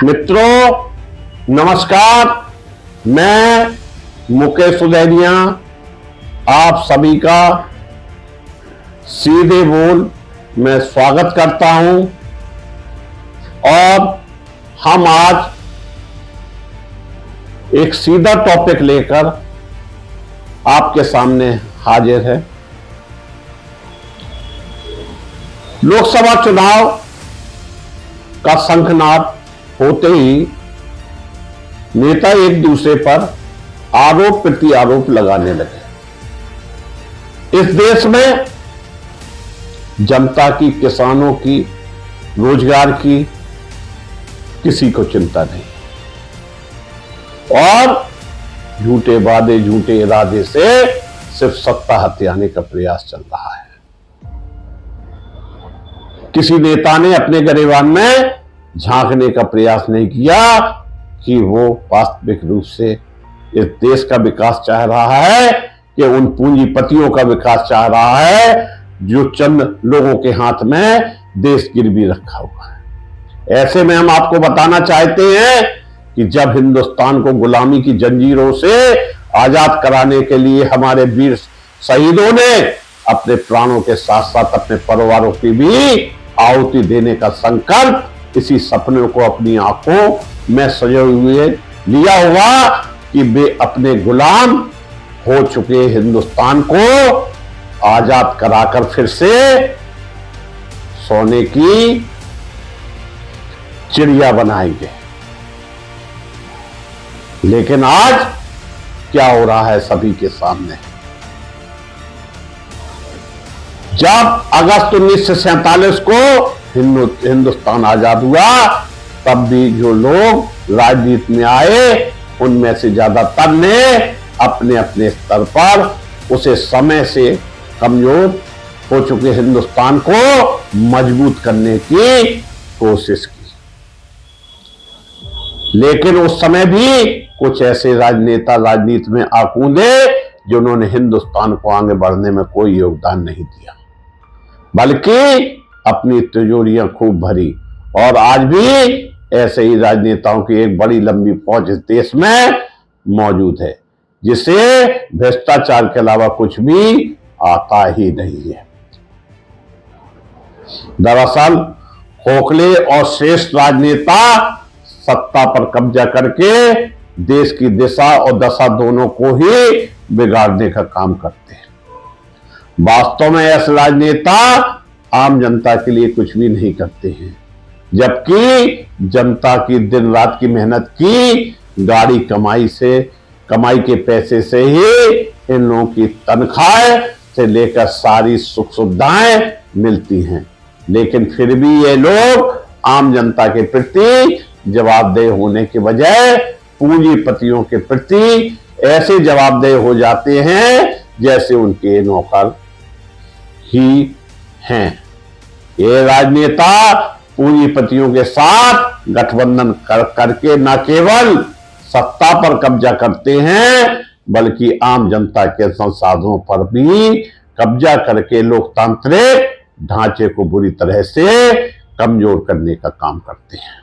मित्रों नमस्कार, मैं मुकेश उदैनिया आप सभी का सीधे बोल में स्वागत करता हूं। और हम आज एक सीधा टॉपिक लेकर आपके सामने हाजिर है। लोकसभा चुनाव का शंखनाद होते ही नेता एक दूसरे पर आरोप प्रति आरोप लगाने लगे। इस देश में जनता की, किसानों की, रोजगार की किसी को चिंता नहीं और झूठे वादे, झूठे इरादे से सिर्फ सत्ता हथियाने का प्रयास चल रहा है। किसी नेता ने अपने गरेबान में झांकने का प्रयास नहीं किया कि वो वास्तविक रूप से इस देश का विकास चाह रहा है कि उन पूंजीपतियों का विकास चाह रहा है जो चंद लोगों के हाथ में देश गिरवी रखा हुआ है। ऐसे में हम आपको बताना चाहते हैं कि जब हिंदुस्तान को गुलामी की जंजीरों से आजाद कराने के लिए हमारे वीर शहीदों ने अपने प्राणों के साथ साथ अपने परिवारों की भी आहुति देने का संकल्प, इसी सपने को अपनी आंखों में सजे हुए लिया हुआ कि वे अपने गुलाम हो चुके हिंदुस्तान को आजाद कराकर फिर से सोने की चिड़िया बनाएंगे। लेकिन आज क्या हो रहा है सभी के सामने। जब अगस्त 1947 को हिंदुस्तान आजाद हुआ तब भी जो लोग राजनीति में आए उनमें से ज्यादातर ने अपने अपने स्तर पर उसे समय से कमजोर हो चुके हिंदुस्तान को मजबूत करने की कोशिश की। लेकिन उस समय भी कुछ ऐसे राजनेता राजनीति में आ कूदे जिन्होंने हिंदुस्तान को आगे बढ़ने में कोई योगदान नहीं दिया, बल्कि अपनी तिजोरियां खूब भरी। और आज भी ऐसे ही राजनेताओं की एक बड़ी लंबी फौज इस देश में मौजूद है जिसे भ्रष्टाचार के अलावा कुछ भी आता ही नहीं है। दरअसल खोखले और श्रेष्ठ राजनेता सत्ता पर कब्जा करके देश की दिशा और दशा दोनों को ही बिगाड़ने का काम करते हैं। वास्तव में ऐसे राजनेता आम जनता के लिए कुछ भी नहीं करते हैं, जबकि जनता की दिन रात की मेहनत की गाड़ी कमाई के पैसे से ही इन लोगों की तनख्वाह से लेकर सारी सुख सुविधाएं मिलती हैं। लेकिन फिर भी ये लोग आम जनता के प्रति जवाबदेह होने के बजाय पूंजीपतियों के प्रति ऐसे जवाबदेह हो जाते हैं जैसे उनके नौकर ही हैं। ये राजनेता पूंजीपतियों के साथ गठबंधन करके न केवल सत्ता पर कब्जा करते हैं बल्कि आम जनता के संसाधनों पर भी कब्जा करके लोकतांत्रिक ढांचे को बुरी तरह से कमजोर करने का काम करते हैं,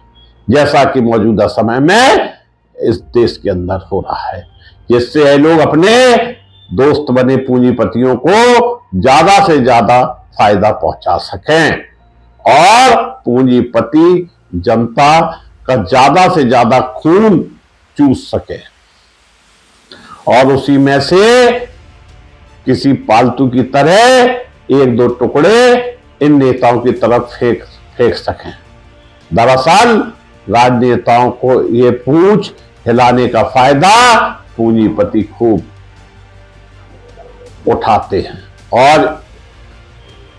जैसा कि मौजूदा समय में इस देश के अंदर हो रहा है। जिससे ये लोग अपने दोस्त बने पूंजीपतियों को ज्यादा से ज्यादा फायदा पहुंचा सकें और पूंजीपति जनता का ज्यादा से ज्यादा खून चूस सके और उसी में से किसी पालतू की तरह एक दो टुकड़े इन नेताओं की तरफ फेंक सकें। दरअसल राजनेताओं को ये पूंछ हिलाने का फायदा पूंजीपति खूब उठाते हैं और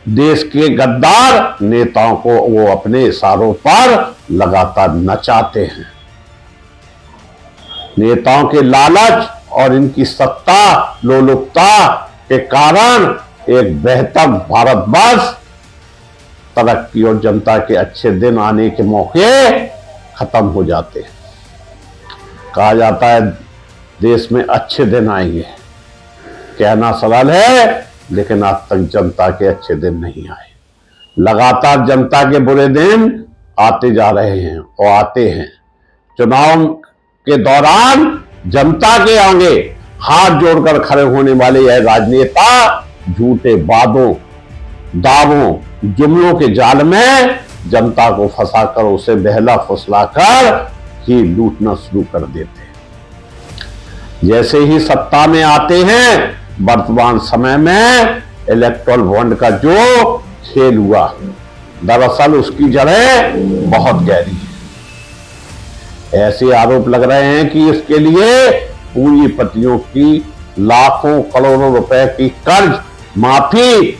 देश के गद्दार नेताओं को वो अपने इशारों पर लगातार नचाते हैं। नेताओं के लालच और इनकी सत्ता लोलुपता के कारण एक बेहतर भारतवर्ष, तरक्की और जनता के अच्छे दिन आने के मौके खत्म हो जाते हैं। कहा जाता है देश में अच्छे दिन आएंगे, कहना सरल है लेकिन आज तक जनता के अच्छे दिन नहीं आए। लगातार जनता के बुरे दिन आते जा रहे हैं और आते हैं, चुनाव के दौरान जनता के आगे हाथ जोड़कर खड़े होने वाले यह राजनेता झूठे वादों, दावों, जुमलों के जाल में जनता को फंसाकर उसे बहला फुसलाकर ही लूटना शुरू कर देते हैं। जैसे ही सत्ता में आते हैं, वर्तमान समय में इलेक्टोरल बॉन्ड का जो खेल हुआ, दरअसल उसकी जड़ें बहुत गहरी हैं। ऐसे आरोप लग रहे हैं कि इसके लिए पूंजीपतियों की लाखों करोड़ों रुपए की कर्ज माफी,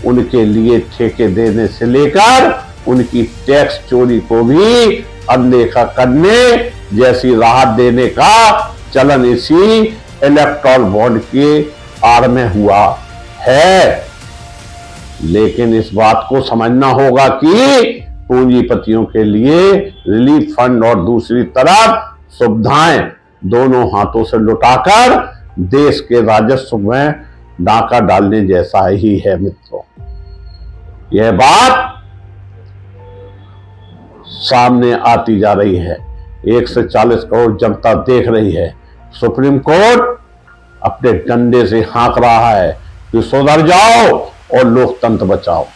उनके लिए ठेके देने से लेकर उनकी टैक्स चोरी को भी अनदेखा करने जैसी राहत देने का चलन इसी इलेक्टोरल बॉन्ड के आड़ में हुआ है। लेकिन इस बात को समझना होगा कि पूंजीपतियों के लिए रिलीफ फंड और दूसरी तरफ सुविधाएं दोनों हाथों से लुटाकर देश के राजस्व में डाका डालने जैसा ही है मित्रों। यह बात सामने आती जा रही है। 140 करोड़ जनता देख रही है। सुप्रीम कोर्ट अपने डंडे से हाँक रहा है कि सुधर जाओ और लोकतंत्र बचाओ।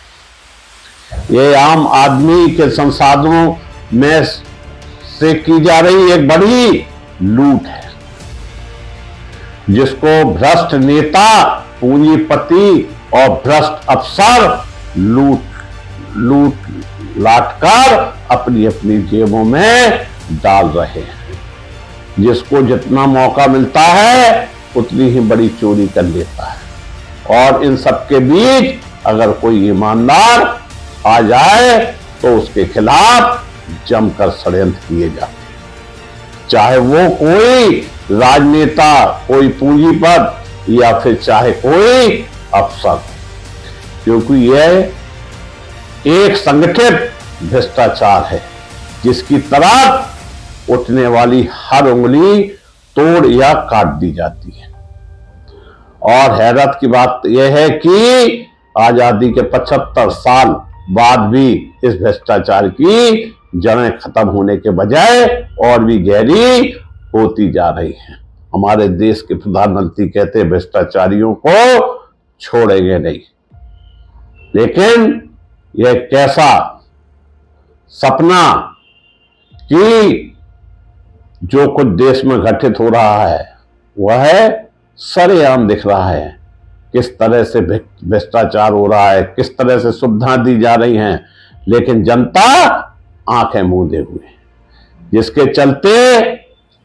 ये आम आदमी के संसाधनों में से की जा रही एक बड़ी लूट है, जिसको भ्रष्ट नेता, पूंजीपति और भ्रष्ट अफसर लूट लाट कर अपनी अपनी जेबों में डाल रहे हैं। जिसको जितना मौका मिलता है उतनी ही बड़ी चोरी कर लेता है। और इन सबके बीच अगर कोई ईमानदार आ जाए तो उसके खिलाफ जमकर षड्यंत्र किए जाते हैं, चाहे वो कोई राजनेता, कोई पूंजीपति या फिर चाहे कोई अफसर, क्योंकि यह एक संगठित भ्रष्टाचार है जिसकी तरफ उठने वाली हर उंगली तोड़ या काट दी जाती है। और हैरत की बात यह है कि आजादी के 75 साल बाद भी इस भ्रष्टाचार की जड़ें खत्म होने के बजाय और भी गहरी होती जा रही हैं। हमारे देश के प्रधानमंत्री कहते हैं भ्रष्टाचारियों को छोड़ेंगे नहीं, लेकिन यह कैसा सपना कि जो कुछ देश में घटित हो रहा है वह सरेआम दिख रहा है। किस तरह से भ्रष्टाचार हो रहा है, किस तरह से सुविधाएं दी जा रही हैं, लेकिन जनता आंखें मूंदे हुए, जिसके चलते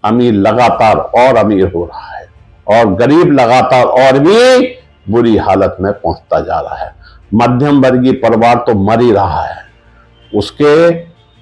अमीर लगातार और अमीर हो रहा है और गरीब लगातार और भी बुरी हालत में पहुंचता जा रहा है। मध्यम वर्गीय परिवार तो मर ही रहा है, उसके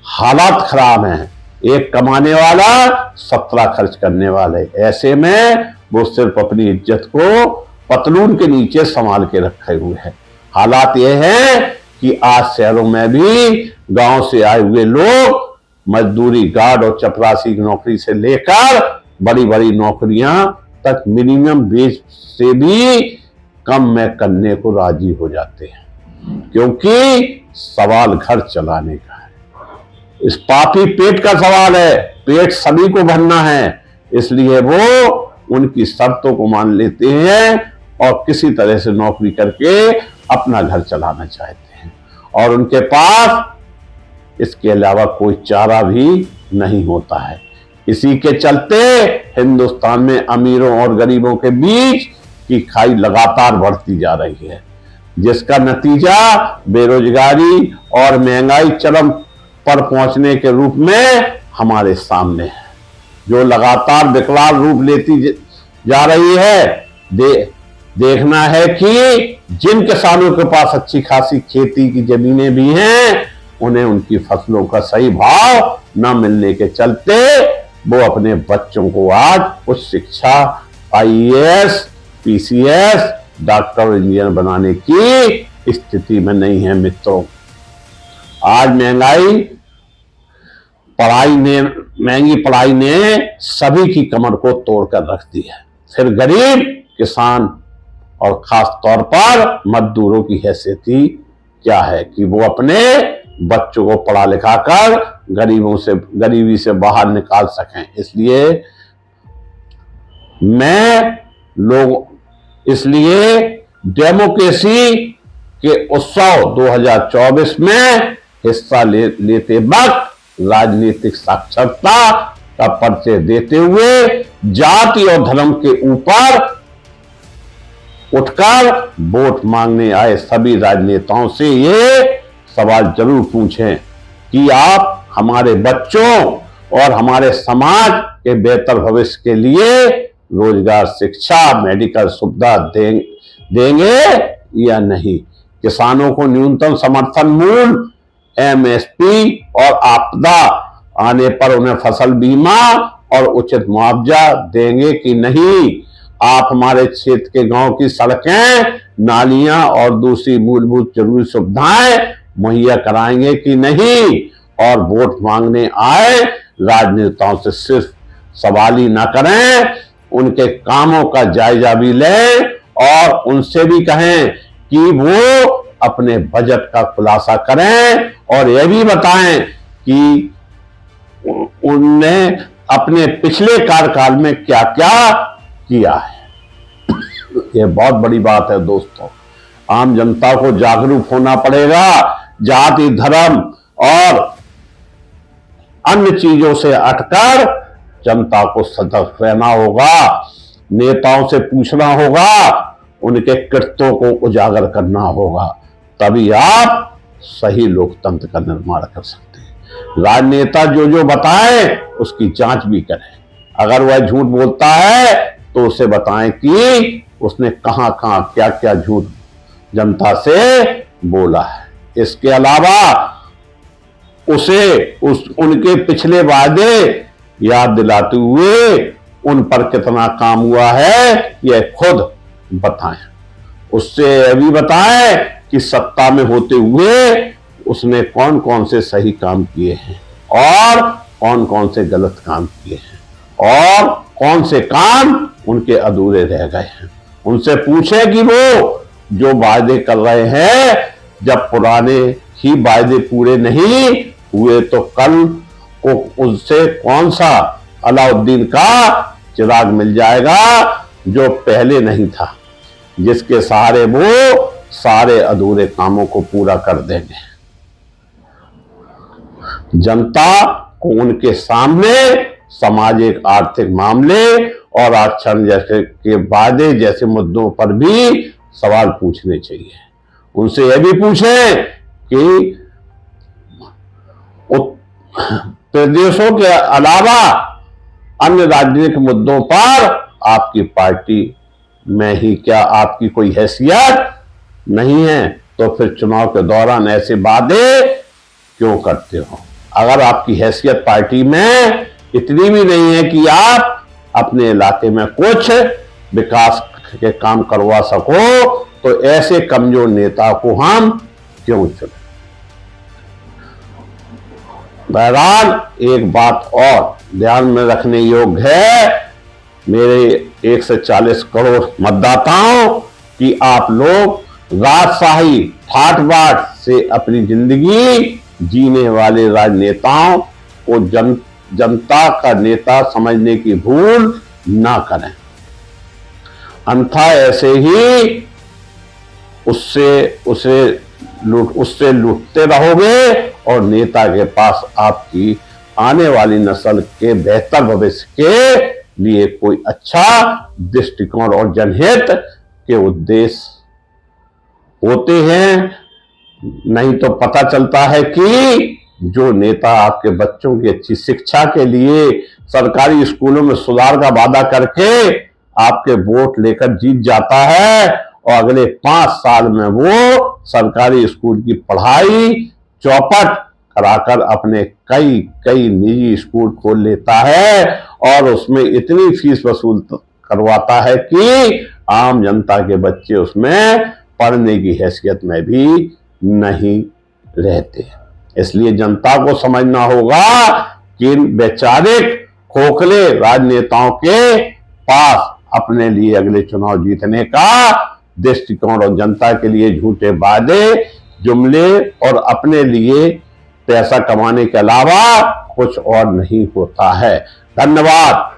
हालात खराब हैं। एक कमाने वाला 17 खर्च करने वाले, ऐसे में वो सिर्फ अपनी इज्जत को पतलून के नीचे संभाल के रखे हुए हैं। हालात ये हैं कि आज शहरों में भी गांव से आए हुए लोग मजदूरी, गार्ड और चपरासी की नौकरी से लेकर बड़ी बड़ी नौकरियां तक मिनिमम वेज से भी कम में करने को राजी हो जाते हैं, क्योंकि सवाल घर चलाने का है। इस पापी पेट का सवाल है, पेट सभी को भरना है, इसलिए वो उनकी शर्तों को मान लेते हैं और किसी तरह से नौकरी करके अपना घर चलाना चाहते हैं और उनके पास इसके अलावा कोई चारा भी नहीं होता है। इसी के चलते हिंदुस्तान में अमीरों और गरीबों के बीच की खाई लगातार बढ़ती जा रही है, जिसका नतीजा बेरोजगारी और महंगाई चरम पर पहुंचने के रूप में हमारे सामने है, जो लगातार विकराल रूप लेती जा रही है। देखना है कि जिन किसानों के पास अच्छी खासी खेती की जमीनें भी हैं, उन्हें उनकी फसलों का सही भाव न मिलने के चलते वो अपने बच्चों को आज उच्च शिक्षा, IAS, PCS, डॉक्टर, इंजीनियर बनाने की स्थिति में नहीं है मित्रों। आज महंगी पढ़ाई ने सभी की कमर को तोड़कर रख दी है। फिर गरीब, किसान और खास तौर पर मजदूरों की हैसियत ही क्या है कि वो अपने बच्चों को पढ़ा लिखा कर गरीबी से बाहर निकाल सकें। इसलिए डेमोक्रेसी के उत्सव 2024 में हिस्सा लेते वक्त राजनीतिक साक्षरता का परिचय देते हुए जाति और धर्म के ऊपर उठकर वोट मांगने आए सभी राजनेताओं से ये सवाल जरूर पूछें कि आप हमारे बच्चों और हमारे समाज के बेहतर भविष्य के लिए रोजगार, शिक्षा, मेडिकल सुविधा देंगे या नहीं। किसानों को न्यूनतम समर्थन मूल्य, एमएसपी और आपदा आने पर उन्हें फसल बीमा और उचित मुआवजा देंगे कि नहीं। आप हमारे क्षेत्र के गांव की सड़कें, नालियां और दूसरी मूलभूत जरूरी सुविधाएं मुहैया कराएंगे कि नहीं। और वोट मांगने आए राजनेताओं से सिर्फ सवाल ही ना करें, उनके कामों का जायजा भी लें और उनसे भी कहें कि वो अपने बजट का खुलासा करें और यह भी बताएं कि उनने अपने पिछले कार्यकाल में क्या क्या किया है। यह बहुत बड़ी बात है दोस्तों। आम जनता को जागरूक होना पड़ेगा। जाति, धर्म और अन्य चीजों से हटकर जनता को सतर्क रहना होगा। नेताओं से पूछना होगा, उनके कृत्यों को उजागर करना होगा, तभी आप सही लोकतंत्र का निर्माण कर सकते हैं। राजनेता जो बताएं उसकी जांच भी करें। अगर वह झूठ बोलता है तो उसे बताएं कि उसने कहां क्या क्या झूठ जनता से बोला है। इसके अलावा उनके पिछले वादे याद दिलाते हुए उन पर कितना काम हुआ है यह खुद बताएं। उससे यह भी बताएं कि सत्ता में होते हुए उसने कौन कौन से सही काम किए हैं और कौन कौन से गलत काम किए हैं और कौन से काम उनके अधूरे रह गए हैं। उनसे पूछे कि वो जो वादे कर रहे हैं, जब पुराने ही वादे पूरे नहीं हुए तो कल को उससे कौन सा अलाउद्दीन का चिराग मिल जाएगा जो पहले नहीं था, जिसके सहारे वो सारे अधूरे कामों को पूरा कर देंगे। जनता को उनके सामने सामाजिक, आर्थिक मामले और आरक्षण जैसे के वादे जैसे मुद्दों पर भी सवाल पूछने चाहिए। उनसे यह भी पूछें कि प्रदेशों के अलावा अन्य राजनीतिक मुद्दों पर आपकी पार्टी में ही क्या आपकी कोई हैसियत नहीं है, तो फिर चुनाव के दौरान ऐसे वादे क्यों करते हो। अगर आपकी हैसियत पार्टी में इतनी भी नहीं है कि आप अपने इलाके में कुछ विकास के काम करवा सको, तो ऐसे कमजोर नेता को हम क्यों चुने। बहरहाल एक बात और ध्यान में रखने योग्य है मेरे 140 करोड़ मतदाताओं कि आप लोग राजशाही ठाट बाट से अपनी जिंदगी जीने वाले राजनेताओं को जनता का नेता समझने की भूल ना करें, अन्यथा ऐसे ही उससे लूटते रहोगे और नेता के पास आपकी आने वाली नस्ल के बेहतर भविष्य के लिए कोई अच्छा दृष्टिकोण और जनहित के उद्देश्य होते हैं। नहीं तो पता चलता है कि जो नेता आपके बच्चों की अच्छी शिक्षा के लिए सरकारी स्कूलों में सुधार का वादा करके आपके वोट लेकर जीत जाता है और अगले 5 साल में वो सरकारी स्कूल की पढ़ाई चौपट कराकर अपने कई निजी स्कूल खोल लेता है और उसमें इतनी फीस वसूल करवाता है कि आम जनता के बच्चे उसमें पढ़ने की हैसियत में भी नहीं रहते। इसलिए जनता को समझना होगा कि वैचारिक खोखले राजनेताओं के पास अपने लिए अगले चुनाव जीतने का दृष्टिकोण और जनता के लिए झूठे वादे, जुमले और अपने लिए पैसा कमाने के अलावा कुछ और नहीं होता है। धन्यवाद।